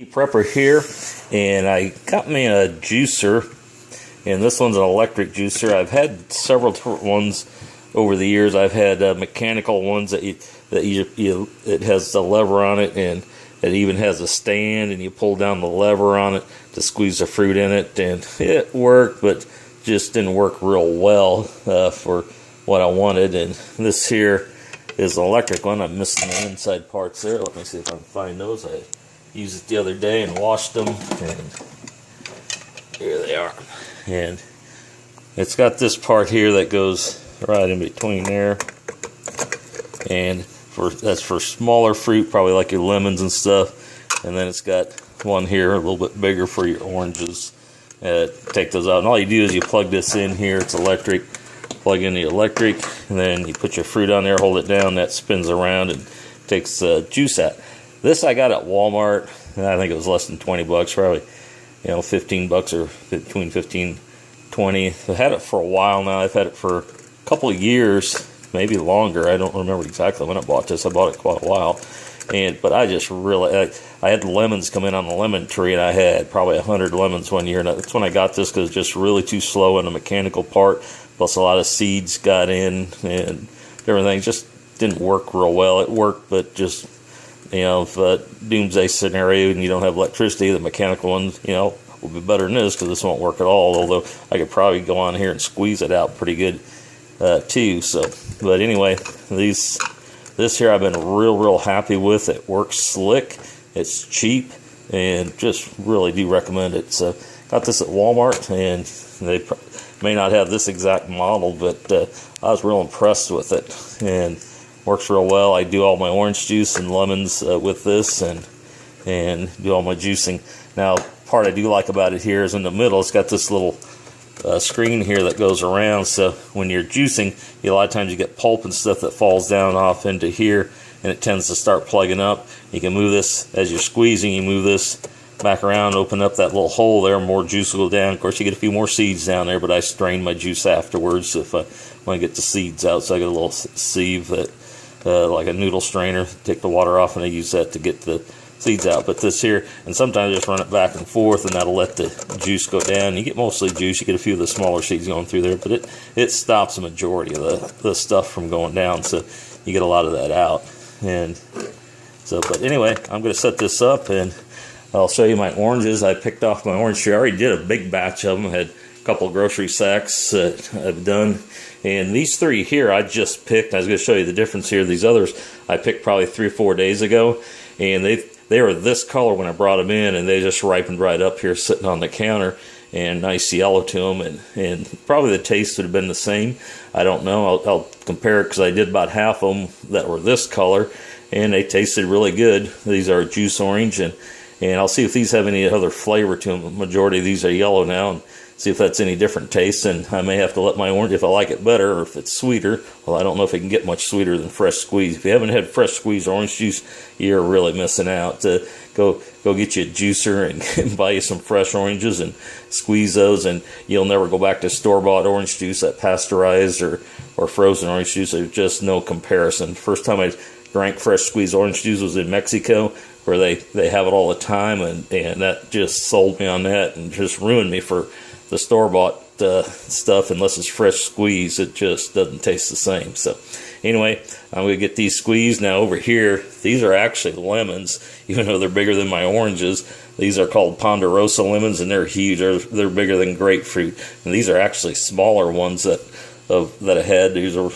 Prepper here, and I got me a juicer, and this one's an electric juicer. I've had several different ones over the years. I've had mechanical ones that it has the lever on it, and it even has a stand, and you pull down the lever on it to squeeze the fruit in it, and it worked, but just didn't work real well for what I wanted. And this here is an electric one. I'm missing the inside parts there. Let me see if I can find those. I used it the other day and washed them, and here they are. And it's got this part here that goes right in between there, and that's for smaller fruit, probably like your lemons and stuff. And then it's got one here a little bit bigger for your oranges. Take those out, and all you do is you plug this in here. It's electric. Plug in the electric, and then you put your fruit on there, hold it down, that spins around and takes juice out. This I got at Walmart. I think it was less than 20 bucks, probably, 15 bucks or between 15 and 20. I've had it for a while now. I've had it for a couple of years, maybe longer. I don't remember exactly when I bought this. I bought it quite a while. But I just really, I had the lemons come in on the lemon tree, and I had probably 100 lemons one year. And that's when I got this, because it's just really too slow in the mechanical part. Plus a lot of seeds got in, and everything just didn't work real well. It worked, but just, if a doomsday scenario and you don't have electricity, the mechanical ones, will be better than this, because this won't work at all. Although I could probably go on here and squeeze it out pretty good too. So, but anyway, this here I've been real happy with. It works slick, it's cheap, and just really do recommend it. So got this at Walmart, and they may not have this exact model, but I was real impressed with it, and works real well. I do all my orange juice and lemons with this, and do all my juicing. Now, part I do like about it here is in the middle, it's got this little screen here that goes around, so when you're juicing, a lot of times you get pulp and stuff that falls down off into here, and it tends to start plugging up. You can move this as you're squeezing, you move this back around, open up that little hole there, more juice will go down. Of course, you get a few more seeds down there, but I strain my juice afterwards if I want to get the seeds out. So I got a little sieve that, like a noodle strainer, take the water off, and I use that to get the seeds out. But this here, and sometimes I just run it back and forth, and that'll let the juice go down. You get mostly juice. You get a few of the smaller seeds going through there, but it stops the majority of the stuff from going down, so you get a lot of that out. And so, but anyway, I'm going to set this up, and I'll show you my oranges. I picked off my orange tree. I already did a big batch of them. I had a couple of grocery sacks that I've done. And these three here I just picked. I was going to show you the difference here. These others I picked probably 3 or 4 days ago. And they were this color when I brought them in, and they just ripened right up here sitting on the counter. And nice yellow to them. And probably the taste would have been the same. I don't know. I'll compare it, because I did about half of them that were this color. And they tasted really good. These are juice orange, and I'll see if these have any other flavor to them. The majority of these are yellow now, and see if that's any different taste. And I may have to let my orange, if I like it better, or if it's sweeter. Well, I don't know if it can get much sweeter than fresh squeeze. If you haven't had fresh squeezed orange juice, you're really missing out. Go get you a juicer and buy you some fresh oranges and squeeze those, and you'll never go back to store-bought orange juice, that pasteurized or frozen orange juice. There's just no comparison. First time I drank fresh squeezed orange juice was in Mexico, where they have it all the time, and that just sold me on that, and just ruined me for the store-bought stuff. Unless it's fresh squeezed, it just doesn't taste the same. So anyway, I'm going to get these squeezed. Now over here, these are actually lemons, even though they're bigger than my oranges. These are called Ponderosa lemons, and they're huge. They're bigger than grapefruit, and these are actually smaller ones that I had. These are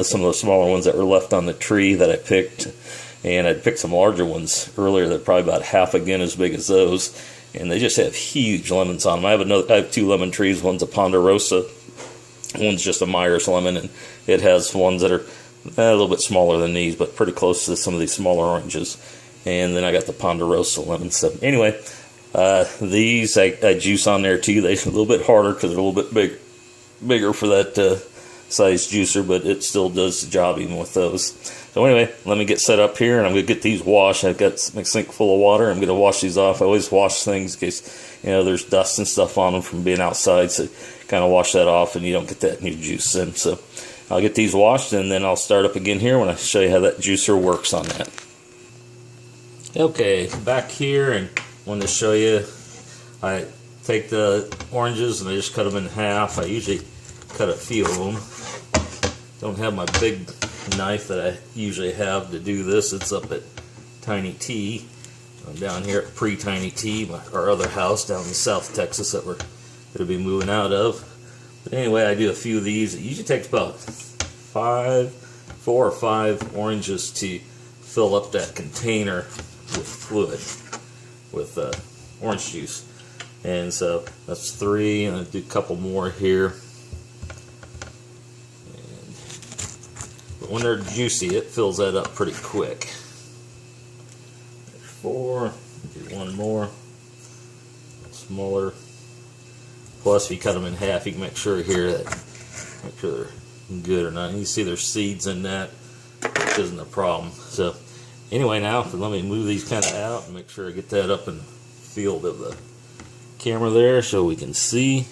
some of the smaller ones that were left on the tree that I picked. And I'd picked some larger ones earlier that are probably about half again as big as those. And they just have huge lemons on them. I have 2 lemon trees. One's a Ponderosa. One's just a Myers lemon. And it has ones that are a little bit smaller than these, but pretty close to some of these smaller oranges. And then I got the Ponderosa lemons. So anyway, these I juice on there too. They're a little bit harder because they're a little bit bigger for that size juicer, but it still does the job even with those. So anyway, let me get set up here, and I'm going to get these washed. I've got a sink full of water. I'm going to wash these off. I always wash things in case there's dust and stuff on them from being outside, so kind of wash that off, and you don't get that new juice in. So I'll get these washed, and then I'll start up again here when I show you how that juicer works on that. Okay, back here, and wanted to show you. I take the oranges and I just cut them in half. I usually cut a few of them. Don't have my big knife that I usually have to do this. It's up at Tiny T. I'm down here at Pre-Tiny T, our other house down in South Texas that we're going to be moving out of. But anyway, I do a few of these. It usually takes about 4 or 5 oranges to fill up that container with fluid, with orange juice. And so that's 3, and I do a couple more here. But when they're juicy, it fills that up pretty quick. There's 4. Do one more. Smaller. Plus, if you cut them in half, you can make sure here that they're good or not. You see there's seeds in that, which isn't a problem. So anyway, now let me move these kind of out and make sure I get that up in the field of the camera there so we can see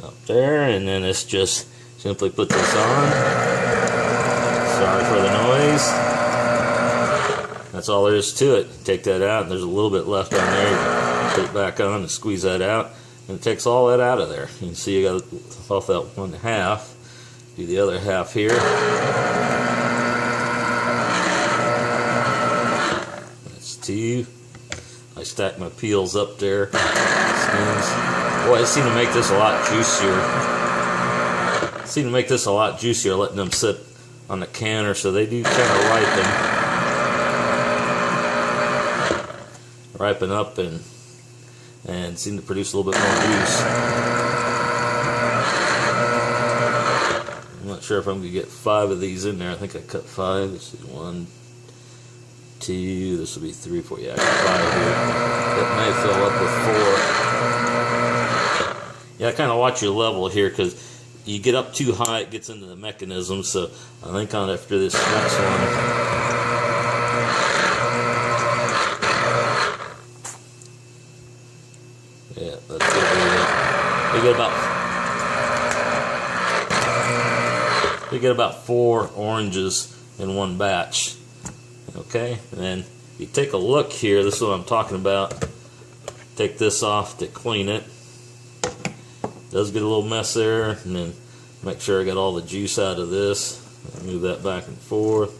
up there. And then it's just simply put this on. Sorry for the noise. That's all there is to it. Take that out, and there's a little bit left on there. Put it back on and squeeze that out, and it takes all that out of there. You can see you got off that 1/2. Do the other half here. That's 2. I stack my peels up there. Skins. Boy, I seem to make this a lot juicier. Letting them sit on the counter, so they do kind of ripen up and seem to produce a little bit more juice. I'm not sure if I'm going to get 5 of these in there. I think I cut 5. This is 1, 2, this will be 3, 4. Yeah, I got 5 here. It may fill up with 4. Yeah, I kind of watch your level here, because you get up too high, it gets into the mechanism. So I think after this next one, yeah, that's good. We get about 4 oranges in one batch. Okay, and then you take a look here. This is what I'm talking about. Take this off to clean it. Does get a little mess there, and then make sure I got all the juice out of this. Move that back and forth,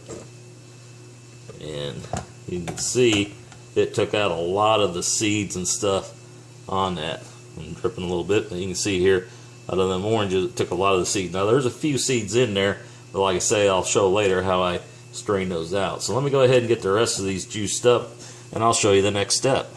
and you can see it took out a lot of the seeds and stuff on that. I'm dripping a little bit, but you can see here, out of them oranges, it took a lot of the seeds. Now there's a few seeds in there, but like I say, I'll show later how I strain those out. So let me go ahead and get the rest of these juiced up, and I'll show you the next step.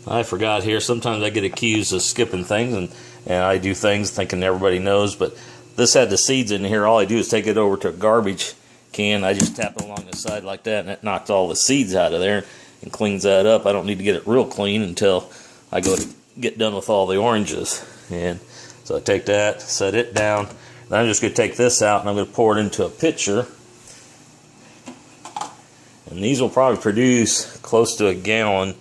I forgot here, sometimes I get accused of skipping things, and I do things thinking everybody knows, but this had the seeds in here. All I do is take it over to a garbage can. I just tap it along the side like that, and it knocks all the seeds out of there and cleans that up. I don't need to get it real clean until I go to get done with all the oranges. And so I take that, set it down, and I'm just going to take this out, and I'm going to pour it into a pitcher. And these will probably produce close to a gallon,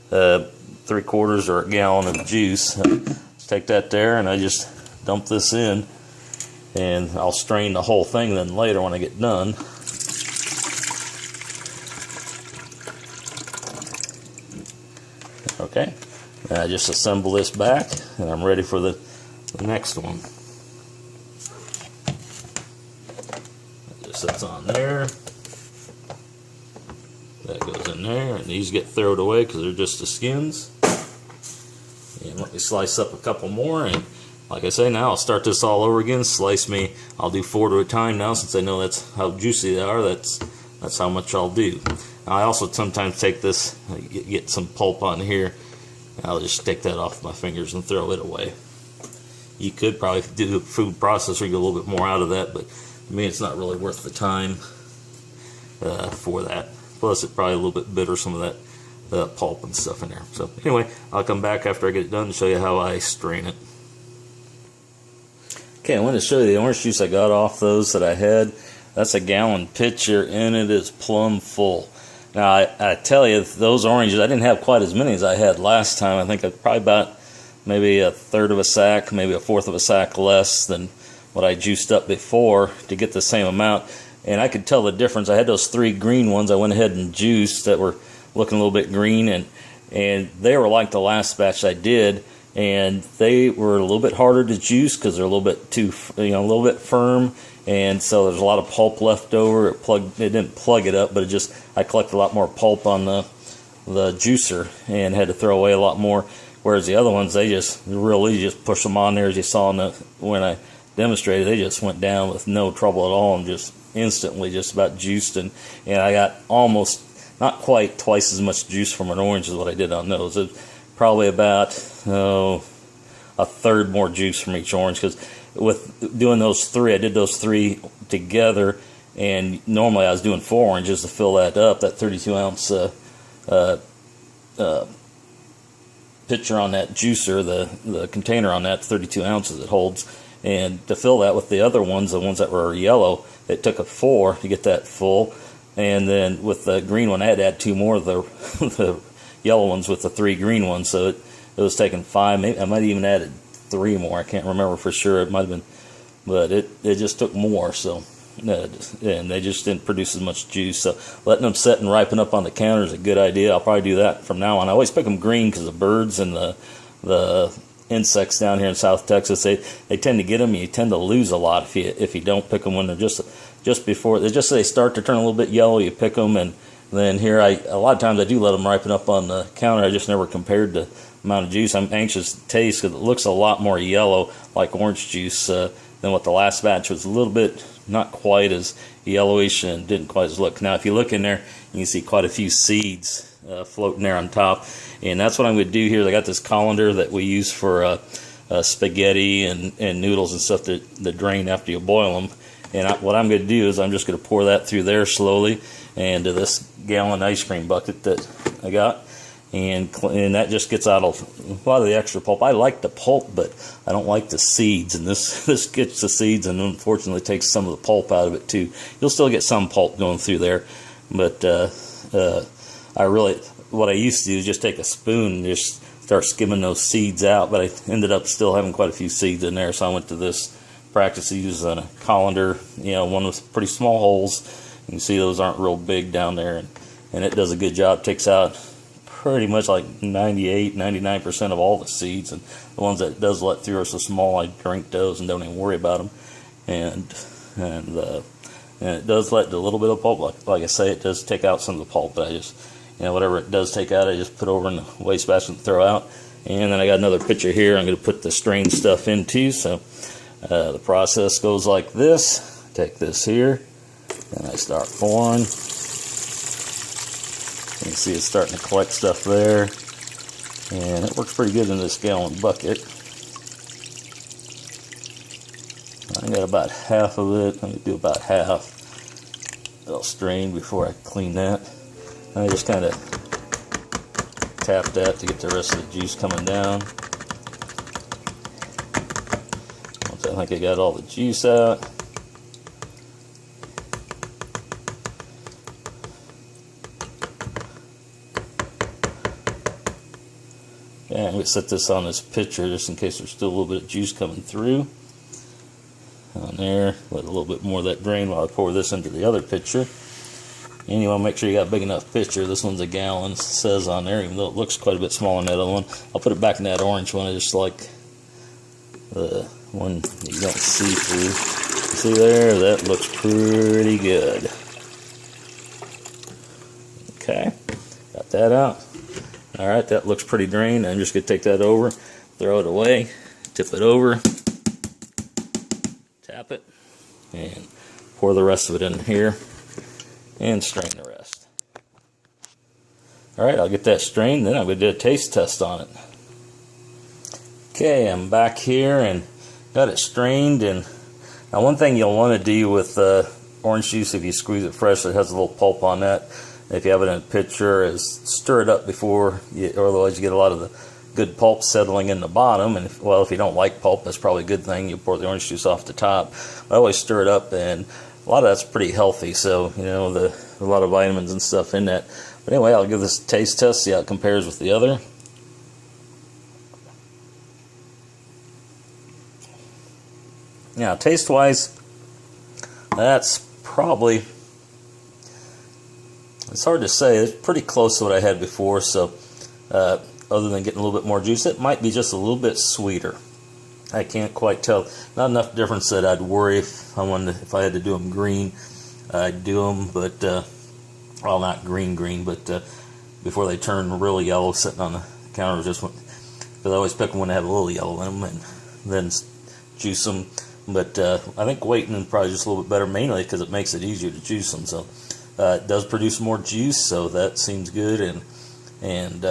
3/4 or a gallon of juice. Take that there, and I just dump this in, and I'll strain the whole thing then later when I get done. Okay, and I just assemble this back, and I'm ready for the next one. That just sits on there. That goes in there, and these get thrown away because they're just the skins. And let me slice up a couple more, and like I say, now I'll start this all over again. I'll do 4 at a time now, since I know that's how juicy they are. That's how much I'll do. Now, I also sometimes take this, get some pulp on here, and I'll just take that off my fingers and throw it away. You could probably do a food processor, get a little bit more out of that, but to me it's not really worth the time for that. Plus, it's probably a little bit bitter, some of that pulp and stuff in there. So anyway, I'll come back after I get it done and show you how I strain it. Okay, I wanted to show you the orange juice I got off those that I had. That's a gallon pitcher, and it is plumb full. Now, I tell you, those oranges, I didn't have quite as many as I had last time. I think I probably about maybe 1/3 of a sack, maybe 1/4 of a sack less than what I juiced up before to get the same amount. And I could tell the difference. I had those 3 green ones I went ahead and juiced that were looking a little bit green, and they were like the last batch I did, and they were a little bit harder to juice because they're a little bit too, a little bit firm, and so there's a lot of pulp left over. It didn't plug it up, but I collected a lot more pulp on the juicer and had to throw away a lot more. Whereas the other ones, they just really just push them on there, as you saw when I demonstrated. They just went down with no trouble at all and just instantly just about juiced, and I got almost, not quite twice as much juice from an orange as what I did on those. It was probably about a third more juice from each orange, because with doing those three, I did those three together, and normally I was doing 4 oranges to fill that up, that 32 ounce pitcher on that juicer, the container on that, 32 ounces it holds, and to fill that with the other ones, the ones that were yellow, it took a 4 to get that full, and then with the green one I had to add 2 more of the yellow ones with the 3 green ones, so it was taking 5, maybe I might have even added 3 more, I can't remember for sure, it might have been, but it just took more, so and they just didn't produce as much juice. So letting them set and ripen up on the counter is a good idea. I'll probably do that from now on. I always pick them green because the birds and the insects down here in South Texas, they tend to get them. You tend to lose a lot if you don't pick them when they're just before they start to turn a little bit yellow. You pick them, and then here a lot of times I do let them ripen up on the counter. I just never compared the amount of juice. I'm anxious to taste because it looks a lot more yellow like orange juice than what the last batch was. A little bit not quite as yellowish and didn't quite as look. Now if you look in there, you can see quite a few seeds floating there on top, and that's what I'm going to do here. I got this colander that we use for spaghetti and noodles and stuff that drain after you boil them, and what I'm going to do is I'm just going to pour that through there slowly and to this gallon ice cream bucket that I got, and that just gets out a lot of the extra pulp. I like the pulp, but I don't like the seeds, and this gets the seeds and unfortunately takes some of the pulp out of it too. You'll still get some pulp going through there, but what I used to do is just take a spoon and just start skimming those seeds out, but I ended up still having quite a few seeds in there, so I went to this practice of using a colander, one with pretty small holes. You can see those aren't real big down there, and it does a good job. It takes out pretty much like 98-99% of all the seeds, and the ones that it does let through are so small I drink those and don't even worry about them. And it does let a little bit of pulp, like I say, it does take out some of the pulp, but I just, whatever it does take out, I just put over in the wastebasket and throw out. And then I got another pitcher here I'm going to put the strained stuff into. So the process goes like this. Take this here and I start pouring. You can see it's starting to collect stuff there, and it works pretty good in this gallon bucket. I got about half of it. Let me do about half. I'll strain before I clean that. I just kind of tap that to get the rest of the juice coming down. Once I think I got all the juice out, and I'm going to set this on this pitcher just in case there's still a little bit of juice coming through. On there, let a little bit more of that drain while I pour this into the other pitcher. And you want to make sure you got a big enough pitcher. This one's a gallon, it says on there, even though it looks quite a bit smaller than that other one. I'll put it back in that orange one. I just like the one that you don't see through. See there? That looks pretty good. Okay, got that out. Alright, that looks pretty drained. I'm just going to take that over, throw it away, tip it over, tap it, and pour the rest of it in here, and strain the rest. Alright, I'll get that strained, then I'm going to do a taste test on it. Okay, I'm back here and got it strained. And now one thing you'll want to do with orange juice, if you squeeze it fresh, it has a little pulp on that. If you have it in a pitcher, is stir it up before, or otherwise you get a lot of the good pulp settling in the bottom. And if you don't like pulp, that's probably a good thing. You pour the orange juice off the top. I always stir it up, and a lot of that's pretty healthy. So a lot of vitamins and stuff in that. But anyway, I'll give this a taste test, see how it compares with the other. Now, taste-wise, that's probably It's hard to say. It's pretty close to what I had before, so other than getting a little bit more juice, it might be just a little bit sweeter. I can't quite tell. Not enough difference that I'd worry if I had to do them green. I'd do them, but well, not green, but before they turn really yellow, sitting on the counter, just because I always pick them when they have a little yellow in them, and then juice them. But I think waiting is probably just a little bit better, mainly because it makes it easier to juice them. So it does produce more juice, so that seems good, and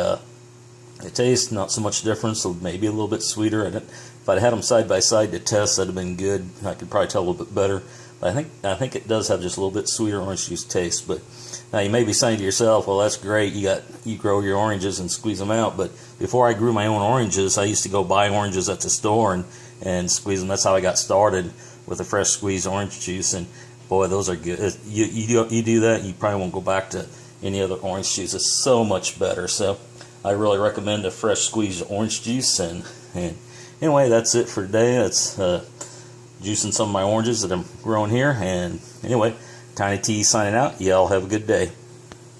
it tastes not so much difference, so maybe a little bit sweeter. If I'd had them side by side to test, that'd have been good. I could probably tell a little bit better. But I think it does have just a little bit sweeter orange juice taste. But now you may be saying to yourself, well, that's great. You grow your oranges and squeeze them out. But before I grew my own oranges, I used to go buy oranges at the store and squeeze them. That's how I got started with a fresh squeezed orange juice. And boy, those are good. You do that, you probably won't go back to any other orange juice. It's so much better. So I really recommend a fresh squeezed orange juice. And anyway, that's it for today. That's juicing some of my oranges that I'm growing here. And anyway, Tiny T signing out. Y'all have a good day.